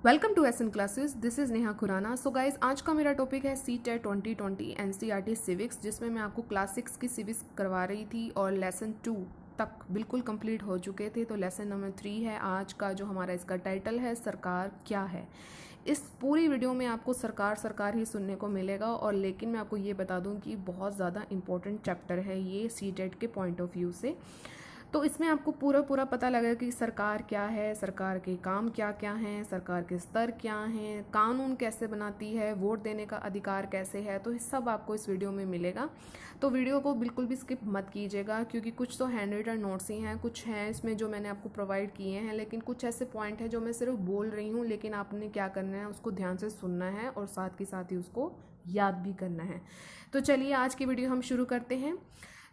Welcome to SN classes. This is Neha Khurana. So guys, आज का मेरा टॉपिक है CTET 2020 एनसीईआरटी सिविक्स, जिसमें मैं आपको क्लास 6 की सिविक्स करवा रही थी और लेसन 2 तक बिल्कुल कंप्लीट हो चुके थे। तो लेसन नंबर 3 है आज का, जो हमारा इसका टाइटल है सरकार क्या है। इस पूरी वीडियो में आपको सरकार सरकार ही सुनने को मिलेगा, और लेकिन मैं आपको ये बता दूं कि बहुत ज़्यादा इंपॉर्टेंट चैप्टर है ये CTET के पॉइंट ऑफ व्यू से। तो इसमें आपको पूरा पूरा पता लगा कि सरकार क्या है, सरकार के काम क्या क्या हैं, सरकार के स्तर क्या हैं, कानून कैसे बनाती है, वोट देने का अधिकार कैसे है। तो ये सब आपको इस वीडियो में मिलेगा। तो वीडियो को बिल्कुल भी स्किप मत कीजिएगा, क्योंकि कुछ तो हैंड रिटन नोट्स ही हैं, कुछ हैं इसमें जो मैंने आपको प्रोवाइड किए हैं, लेकिन कुछ ऐसे पॉइंट हैं जो मैं सिर्फ बोल रही हूँ, लेकिन आपने क्या करना है, उसको ध्यान से सुनना है और साथ के साथ ही उसको याद भी करना है। तो चलिए आज की वीडियो हम शुरू करते हैं।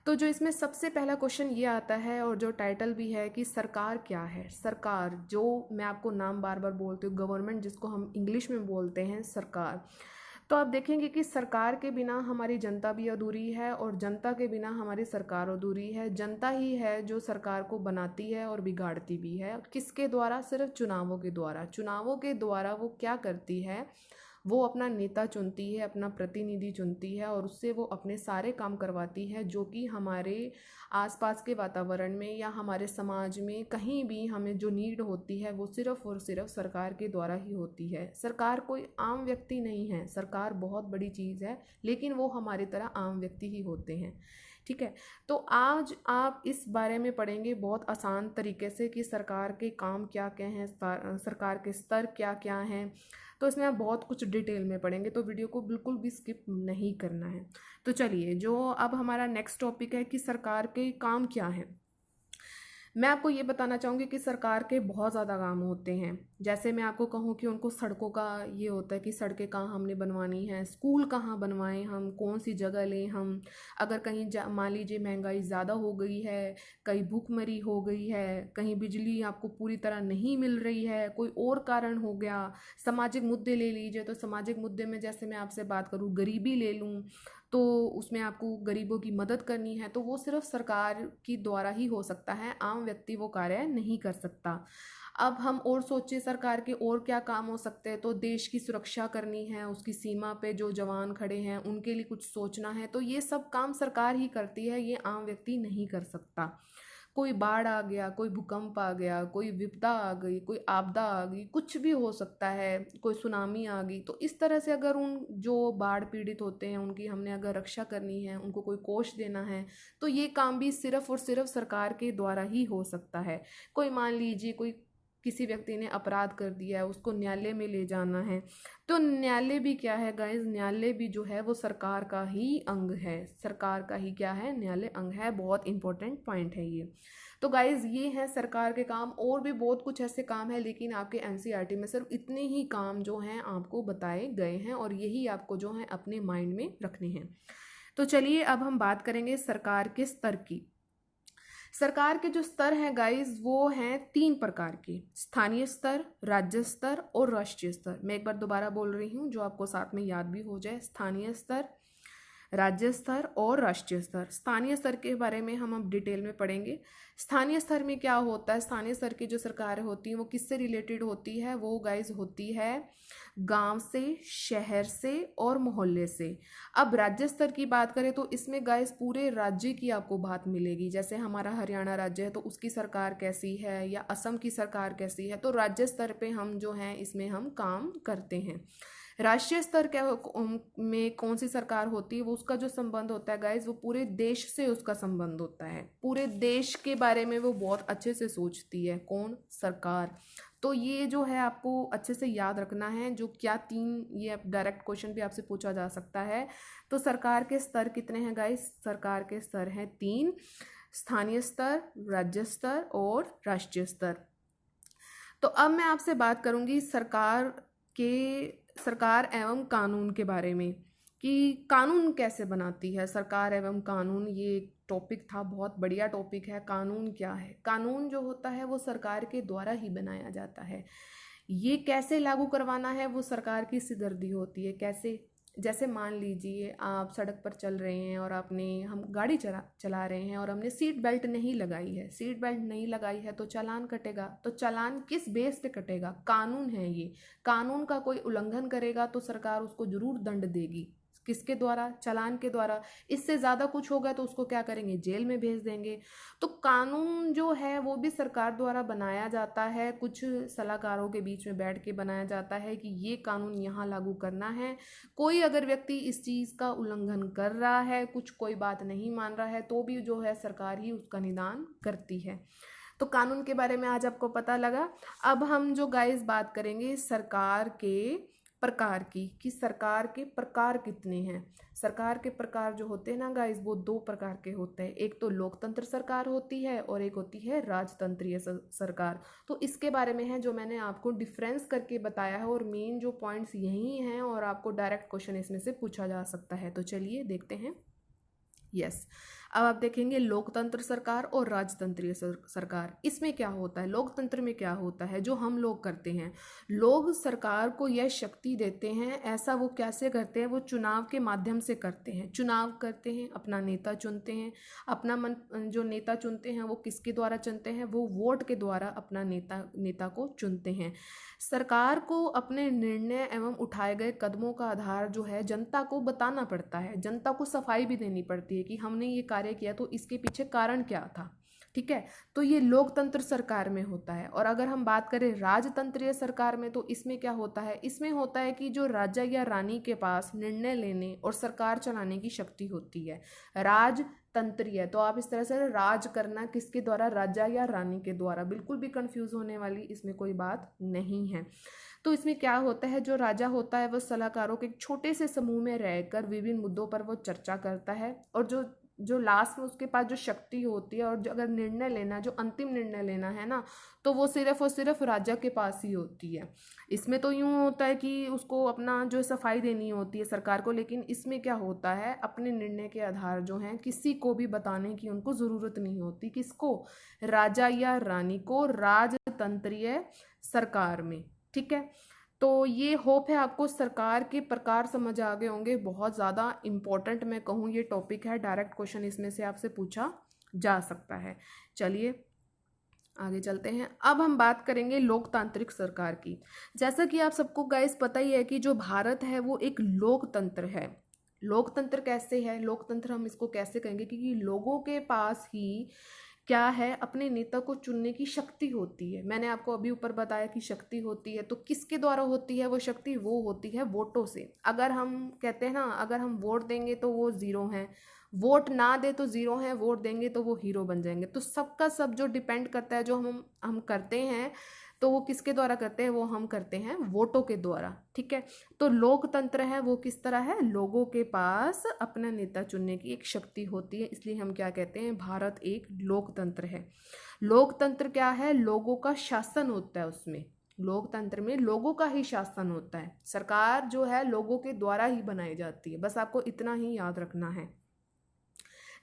तो जो इसमें सबसे पहला क्वेश्चन ये आता है, और जो टाइटल भी है, कि सरकार क्या है। सरकार, जो मैं आपको नाम बार बार बोलती हूँ, गवर्नमेंट जिसको हम इंग्लिश में बोलते हैं सरकार। तो आप देखेंगे कि सरकार के बिना हमारी जनता भी अधूरी है, और जनता के बिना हमारी सरकार अधूरी है। जनता ही है जो सरकार को बनाती है और बिगाड़ती भी है। किसके द्वारा? सिर्फ चुनावों के द्वारा। चुनावों के द्वारा वो क्या करती है, वो अपना नेता चुनती है, अपना प्रतिनिधि चुनती है, और उससे वो अपने सारे काम करवाती है, जो कि हमारे आसपास के वातावरण में या हमारे समाज में कहीं भी हमें जो नीड होती है, वो सिर्फ और सिर्फ सरकार के द्वारा ही होती है। सरकार कोई आम व्यक्ति नहीं है, सरकार बहुत बड़ी चीज़ है, लेकिन वो हमारी तरह आम व्यक्ति ही होते हैं। ठीक है। तो आज आप इस बारे में पढ़ेंगे बहुत आसान तरीके से कि सरकार के काम क्या क्या हैं, सरकार के स्तर क्या क्या हैं। तो इसमें आप बहुत कुछ डिटेल में पढ़ेंगे, तो वीडियो को बिल्कुल भी स्किप नहीं करना है। तो चलिए, जो अब हमारा नेक्स्ट टॉपिक है कि सरकार के काम क्या हैं। मैं आपको ये बताना चाहूँगी कि सरकार के बहुत ज़्यादा काम होते हैं। जैसे मैं आपको कहूँ कि उनको सड़कों का ये होता है कि सड़कें कहाँ हमने बनवानी है, स्कूल कहाँ बनवाएं हम, कौन सी जगह लें हम। अगर कहीं मान लीजिए महंगाई ज़्यादा हो गई है, कहीं भूखमरी हो गई है, कहीं बिजली आपको पूरी तरह नहीं मिल रही है, कोई और कारण हो गया। सामाजिक मुद्दे ले लीजिए, तो सामाजिक मुद्दे में जैसे मैं आपसे बात करूँ, गरीबी ले लूँ, तो उसमें आपको गरीबों की मदद करनी है, तो वो सिर्फ सरकार की द्वारा ही हो सकता है, आम व्यक्ति वो कार्य नहीं कर सकता। अब हम और सोचिए सरकार के और क्या काम हो सकते हैं। तो देश की सुरक्षा करनी है, उसकी सीमा पे जो जवान खड़े हैं उनके लिए कुछ सोचना है, तो ये सब काम सरकार ही करती है, ये आम व्यक्ति नहीं कर सकता। कोई बाढ़ आ गया, कोई भूकंप आ गया, कोई विपदा आ गई, कोई आपदा आ गई, कुछ भी हो सकता है, कोई सुनामी आ गई, तो इस तरह से अगर उन जो बाढ़ पीड़ित होते हैं उनकी हमने अगर रक्षा करनी है, उनको कोई कोष देना है, तो ये काम भी सिर्फ और सिर्फ सरकार के द्वारा ही हो सकता है। कोई मान लीजिए कोई किसी व्यक्ति ने अपराध कर दिया है, उसको न्यायालय में ले जाना है, तो न्यायालय भी क्या है गाइज, न्यायालय भी जो है वो सरकार का ही अंग है। सरकार का ही क्या है, न्यायालय अंग है। बहुत इंपॉर्टेंट पॉइंट है ये। तो गाइज ये है सरकार के काम। और भी बहुत कुछ ऐसे काम है, लेकिन आपके एनसीईआरटी में सिर्फ इतने ही काम जो हैं आपको बताए गए हैं, और यही आपको जो है अपने माइंड में रखने हैं। तो चलिए अब हम बात करेंगे सरकार के स्तर की। सरकार के जो स्तर हैं गाइज, वो हैं 3 प्रकार के: स्थानीय स्तर, राज्य स्तर और राष्ट्रीय स्तर। मैं एक बार दोबारा बोल रही हूँ, जो आपको साथ में याद भी हो जाए। स्थानीय स्तर, राज्य स्तर और राष्ट्रीय स्तर। स्थानीय स्तर के बारे में हम अब डिटेल में पढ़ेंगे। स्थानीय स्तर में क्या होता है, स्थानीय स्तर की जो सरकारें होती हैं वो किससे रिलेटेड होती है, वो गाइज होती है गांव से, शहर से और मोहल्ले से। अब राज्य स्तर की बात करें तो इसमें गाइज पूरे राज्य की आपको बात मिलेगी। जैसे हमारा हरियाणा राज्य है, तो उसकी सरकार कैसी है, या असम की सरकार कैसी है, तो राज्य स्तर पे हम जो हैं इसमें हम काम करते हैं। राष्ट्रीय स्तर क्या में कौन सी सरकार होती है, वो उसका जो संबंध होता है गाइज, वो पूरे देश से उसका संबंध होता है। पूरे देश के बारे में वो बहुत अच्छे से सोचती है। कौन? सरकार। तो ये जो है आपको अच्छे से याद रखना है। जो क्या 3, ये डायरेक्ट क्वेश्चन भी आपसे पूछा जा सकता है। तो सरकार के स्तर कितने हैं गाइज? सरकार के स्तर हैं 3: स्थानीय स्तर, राज्य स्तर और राष्ट्रीय स्तर। तो अब मैं आपसे बात करूंगी सरकार एवं कानून के बारे में, कि कानून कैसे बनाती है सरकार एवं कानून। ये एक टॉपिक था, बहुत बढ़िया टॉपिक है। कानून क्या है? कानून जो होता है वो सरकार के द्वारा ही बनाया जाता है। ये कैसे लागू करवाना है, वो सरकार की सिरदर्दी होती है। कैसे? जैसे मान लीजिए आप सड़क पर चल रहे हैं और हम गाड़ी चला रहे हैं और हमने सीट बेल्ट नहीं लगाई है, सीट बेल्ट नहीं लगाई है तो चालान कटेगा। तो चालान किस बेस पे कटेगा? कानून है ये, कानून का कोई उल्लंघन करेगा तो सरकार उसको जरूर दंड देगी। किसके द्वारा? चालान के द्वारा। इससे ज़्यादा कुछ होगा तो उसको क्या करेंगे? जेल में भेज देंगे। तो कानून जो है वो भी सरकार द्वारा बनाया जाता है, कुछ सलाहकारों के बीच में बैठ के बनाया जाता है कि ये कानून यहाँ लागू करना है। कोई अगर व्यक्ति इस चीज़ का उल्लंघन कर रहा है, कुछ कोई बात नहीं मान रहा है, तो भी जो है सरकार ही उसका निदान करती है। तो कानून के बारे में आज आपको पता लगा। अब हम जो गाइस बात करेंगे सरकार के प्रकार की, कि सरकार के प्रकार कितने हैं। सरकार के प्रकार जो होते हैं ना गाइस, वो दो प्रकार के होते हैं। एक तो लोकतंत्र सरकार होती है और एक होती है राजतंत्रीय सरकार। तो इसके बारे में है जो मैंने आपको डिफरेंस करके बताया है, और मेन जो पॉइंट्स यही हैं, और आपको डायरेक्ट क्वेश्चन इसमें से पूछा जा सकता है। तो चलिए देखते हैं। यस, अब आप देखेंगे लोकतंत्र सरकार और राजतंत्रीय सरकार। इसमें क्या होता है? लोकतंत्र में क्या होता है जो हम लोग करते हैं? लोग सरकार को यह शक्ति देते हैं। ऐसा वो कैसे करते हैं? वो चुनाव के माध्यम से करते हैं। चुनाव करते हैं, अपना नेता चुनते हैं। अपना जो नेता चुनते हैं वो किसके द्वारा चुनते हैं? वो वोट के द्वारा अपना नेता को चुनते हैं। सरकार को अपने निर्णय एवं उठाए गए कदमों का आधार जो है जनता को बताना पड़ता है। जनता को सफाई भी देनी पड़ती है कि हमने ये कार्य किया तो इसके पीछे कारण क्या था। ठीक है, तो ये लोकतंत्र सरकार में होता है। और अगर हम बात करें राजतंत्रीय सरकार में, तो इसमें क्या होता है? इसमें होता है कि जो राजा या रानी के पास निर्णय लेने और सरकार चलाने की शक्ति होती है। राजतंत्रीय, तो आप इस तरह से राज करना किसके द्वारा? राजा या रानी के द्वारा। बिल्कुल भी कंफ्यूज होने वाली इसमें कोई बात नहीं है। तो इसमें क्या होता है? जो राजा होता है वो सलाहकारों के एक छोटे से समूह में रहकर विभिन्न मुद्दों पर वो चर्चा करता है, और जो लास्ट में उसके पास जो शक्ति होती है, और जो अगर निर्णय लेना, जो अंतिम निर्णय लेना है ना, तो वो सिर्फ और सिर्फ राजा के पास ही होती है। इसमें तो यूँ होता है कि उसको अपना जो सफाई देनी होती है सरकार को, लेकिन इसमें क्या होता है? अपने निर्णय के आधार जो हैं किसी को भी बताने की उनको ज़रूरत नहीं होती। किसको? राजा या रानी को, राजतंत्रीय सरकार में। ठीक है, तो ये होप है आपको सरकार के प्रकार समझ आ गए होंगे। बहुत ज़्यादा इम्पोर्टेंट मैं कहूँ ये टॉपिक है, डायरेक्ट क्वेश्चन इसमें से आपसे पूछा जा सकता है। चलिए आगे चलते हैं। अब हम बात करेंगे लोकतांत्रिक सरकार की। जैसा कि आप सबको गाइस पता ही है कि जो भारत है वो एक लोकतंत्र है। लोकतंत्र कैसे है? लोकतंत्र हम इसको कैसे कहेंगे? क्योंकि लोगों के पास ही क्या है? अपने नेता को चुनने की शक्ति होती है। मैंने आपको अभी ऊपर बताया कि शक्ति होती है, तो किसके द्वारा होती है वो शक्ति? वो होती है वोटों से। अगर हम कहते हैं ना, अगर हम वोट देंगे तो वो जीरो हैं, वोट ना दे तो जीरो हैं, वोट देंगे तो वो हीरो बन जाएंगे। तो सबका सब जो डिपेंड करता है, जो हम करते हैं, तो वो किसके द्वारा करते हैं? वो हम करते हैं वोटों के द्वारा। ठीक है, तो लोकतंत्र है वो किस तरह है? लोगों के पास अपना नेता चुनने की एक शक्ति होती है, इसलिए हम क्या कहते हैं? भारत एक लोकतंत्र है। लोकतंत्र क्या है? लोगों का शासन होता है उसमें। लोकतंत्र में लोगों का ही शासन होता है। सरकार जो है लोगों के द्वारा ही बनाई जाती है, बस आपको इतना ही याद रखना है।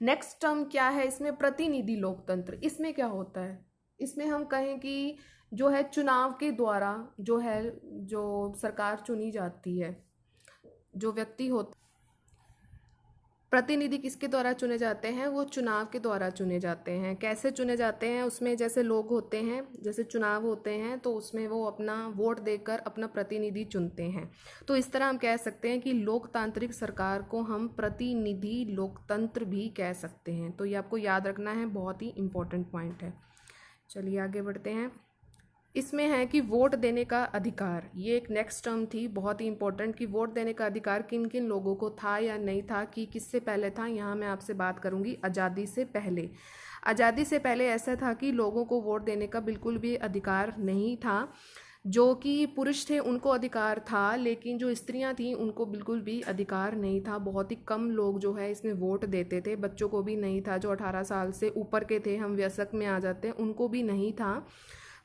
नेक्स्ट टर्म क्या है इसमें? प्रतिनिधि लोकतंत्र। इसमें क्या होता है? इसमें हम कहें कि जो है चुनाव के द्वारा जो है, जो सरकार चुनी जाती है, जो व्यक्ति होते, प्रतिनिधि किसके द्वारा चुने जाते हैं? वो चुनाव के द्वारा चुने जाते हैं। कैसे चुने जाते हैं? उसमें जैसे लोग होते हैं, जैसे चुनाव होते हैं, तो उसमें वो अपना वोट देकर अपना प्रतिनिधि चुनते हैं। तो इस तरह हम कह सकते हैं कि लोकतांत्रिक सरकार को हम प्रतिनिधि लोकतंत्र भी कह सकते हैं। तो ये आपको याद रखना है, बहुत ही इंपॉर्टेंट पॉइंट है। चलिए आगे बढ़ते हैं। इसमें है कि वोट देने का अधिकार, ये एक नेक्स्ट टर्म थी बहुत ही इंपॉर्टेंट, कि वोट देने का अधिकार किन किन लोगों को था या नहीं था, कि किससे पहले था। यहाँ मैं आपसे बात करूँगी आज़ादी से पहले। आज़ादी से पहले ऐसा था कि लोगों को वोट देने का बिल्कुल भी अधिकार नहीं था। जो कि पुरुष थे उनको अधिकार था, लेकिन जो स्त्रियां थीं उनको बिल्कुल भी अधिकार नहीं था। बहुत ही कम लोग जो है इसमें वोट देते थे। बच्चों को भी नहीं था, जो 18 साल से ऊपर के थे, हम वयस्क में आ जाते हैं, उनको भी नहीं था।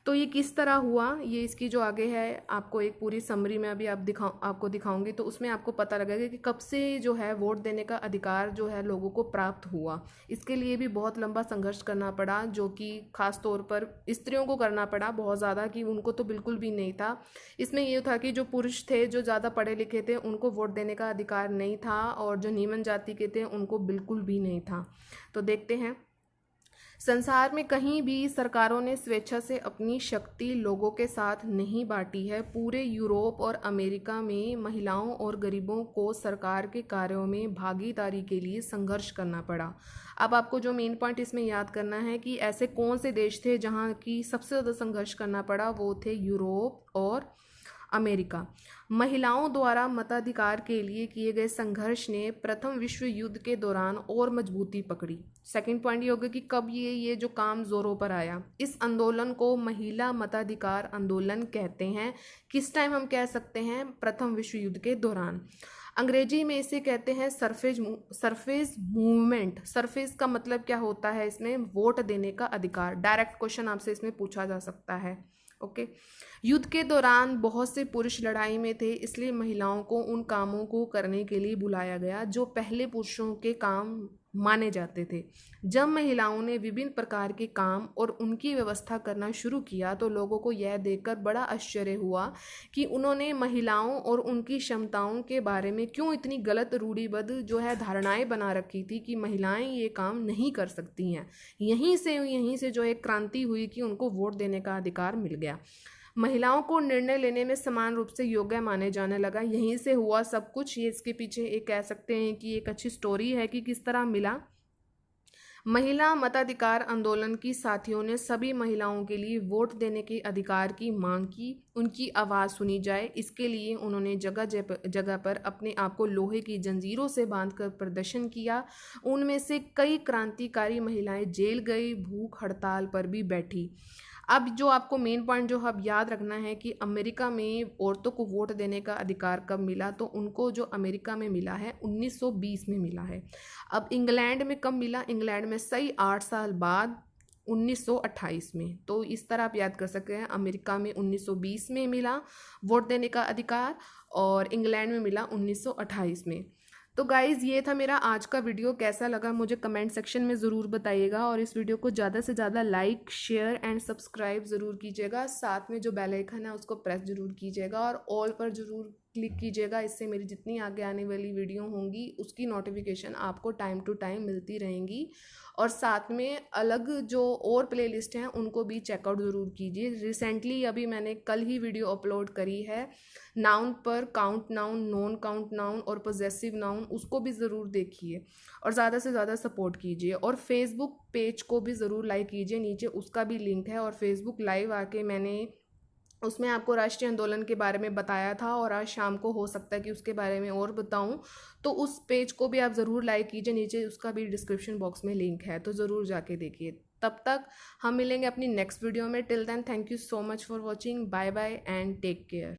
तो ये किस तरह हुआ, ये इसकी जो आगे है आपको एक पूरी समरी में अभी आपको दिखाऊंगी, तो उसमें आपको पता लगेगा कि कब से जो है वोट देने का अधिकार जो है लोगों को प्राप्त हुआ। इसके लिए भी बहुत लंबा संघर्ष करना पड़ा, जो कि खास तौर पर स्त्रियों को करना पड़ा बहुत ज़्यादा, कि उनको तो बिल्कुल भी नहीं था। इसमें ये था कि जो पुरुष थे, जो ज़्यादा पढ़े लिखे थे, उनको वोट देने का अधिकार नहीं था, और जो निम्न जाति के थे उनको बिल्कुल भी नहीं था। तो देखते हैं। संसार में कहीं भी सरकारों ने स्वेच्छा से अपनी शक्ति लोगों के साथ नहीं बांटी है। पूरे यूरोप और अमेरिका में महिलाओं और गरीबों को सरकार के कार्यों में भागीदारी के लिए संघर्ष करना पड़ा। अब आपको जो मेन पॉइंट इसमें याद करना है कि ऐसे कौन से देश थे जहाँ की सबसे ज़्यादा संघर्ष करना पड़ा, वो थे यूरोप और अमेरिका। महिलाओं द्वारा मताधिकार के लिए किए गए संघर्ष ने प्रथम विश्व युद्ध के दौरान और मजबूती पकड़ी। सेकंड पॉइंट ये होगा कि कब ये जो काम जोरों पर आया। इस आंदोलन को महिला मताधिकार आंदोलन कहते हैं। किस टाइम हम कह सकते हैं? प्रथम विश्व युद्ध के दौरान। अंग्रेजी में इसे कहते हैं सरफेज मूवमेंट। सरफेज का मतलब क्या होता है? इसमें वोट देने का अधिकार। डायरेक्ट क्वेश्चन आपसे इसमें पूछा जा सकता है। ओके। युद्ध के दौरान बहुत से पुरुष लड़ाई में थे, इसलिए महिलाओं को उन कामों को करने के लिए बुलाया गया जो पहले पुरुषों के काम माने जाते थे। जब महिलाओं ने विभिन्न प्रकार के काम और उनकी व्यवस्था करना शुरू किया तो लोगों को यह देखकर बड़ा आश्चर्य हुआ कि उन्होंने महिलाओं और उनकी क्षमताओं के बारे में क्यों इतनी गलत रूढ़िबद्ध जो है धारणाएं बना रखी थी कि महिलाएं ये काम नहीं कर सकती हैं। यहीं से जो एक क्रांति हुई कि उनको वोट देने का अधिकार मिल गया। महिलाओं को निर्णय लेने में समान रूप से योग्य माने जाने लगा। यहीं से हुआ सब कुछ। ये इसके पीछे एक कह सकते हैं कि एक अच्छी स्टोरी है कि किस तरह मिला। महिला मताधिकार आंदोलन की साथियों ने सभी महिलाओं के लिए वोट देने के अधिकार की मांग की, उनकी आवाज़ सुनी जाए। इसके लिए उन्होंने जगह जगह पर अपने आप को लोहे की जंजीरों से बांधकर प्रदर्शन किया। उनमें से कई क्रांतिकारी महिलाएं जेल गई, भूख हड़ताल पर भी बैठी। अब जो आपको मेन पॉइंट जो अब याद रखना है कि अमेरिका में औरतों को वोट देने का अधिकार कब मिला, तो उनको जो अमेरिका में मिला है 1920 में मिला है। अब इंग्लैंड में कब मिला? इंग्लैंड में सही 8 साल बाद 1928 में। तो इस तरह आप याद कर सकते हैं, अमेरिका में 1920 में मिला वोट देने का अधिकार और इंग्लैंड में मिला 1928 में। तो गाइज़ ये था मेरा आज का वीडियो। कैसा लगा मुझे कमेंट सेक्शन में ज़रूर बताइएगा, और इस वीडियो को ज़्यादा से ज़्यादा लाइक, शेयर एंड सब्सक्राइब ज़रूर कीजिएगा। साथ में जो बेल आइकन है उसको प्रेस ज़रूर कीजिएगा और ऑल पर ज़रूर क्लिक कीजिएगा। इससे मेरी जितनी आगे आने वाली वीडियो होंगी उसकी नोटिफिकेशन आपको टाइम टू टाइम मिलती रहेंगी। और साथ में अलग जो और प्लेलिस्ट हैं उनको भी चेकआउट ज़रूर कीजिए। रिसेंटली अभी मैंने कल ही वीडियो अपलोड करी है नाउन पर, count noun, non count noun और पॉजेसिव नाउन, उसको भी ज़रूर देखिए और ज़्यादा से ज़्यादा सपोर्ट कीजिए। और फेसबुक पेज को भी ज़रूर लाइक कीजिए, नीचे उसका भी लिंक है। और फेसबुक लाइव आके मैंने उसमें आपको राष्ट्रीय आंदोलन के बारे में बताया था, और आज शाम को हो सकता है कि उसके बारे में और बताऊं, तो उस पेज को भी आप ज़रूर लाइक कीजिए। नीचे उसका भी डिस्क्रिप्शन बॉक्स में लिंक है, तो ज़रूर जाके देखिए। तब तक हम मिलेंगे अपनी नेक्स्ट वीडियो में। Till then thank you so much for watching. Bye bye and take care.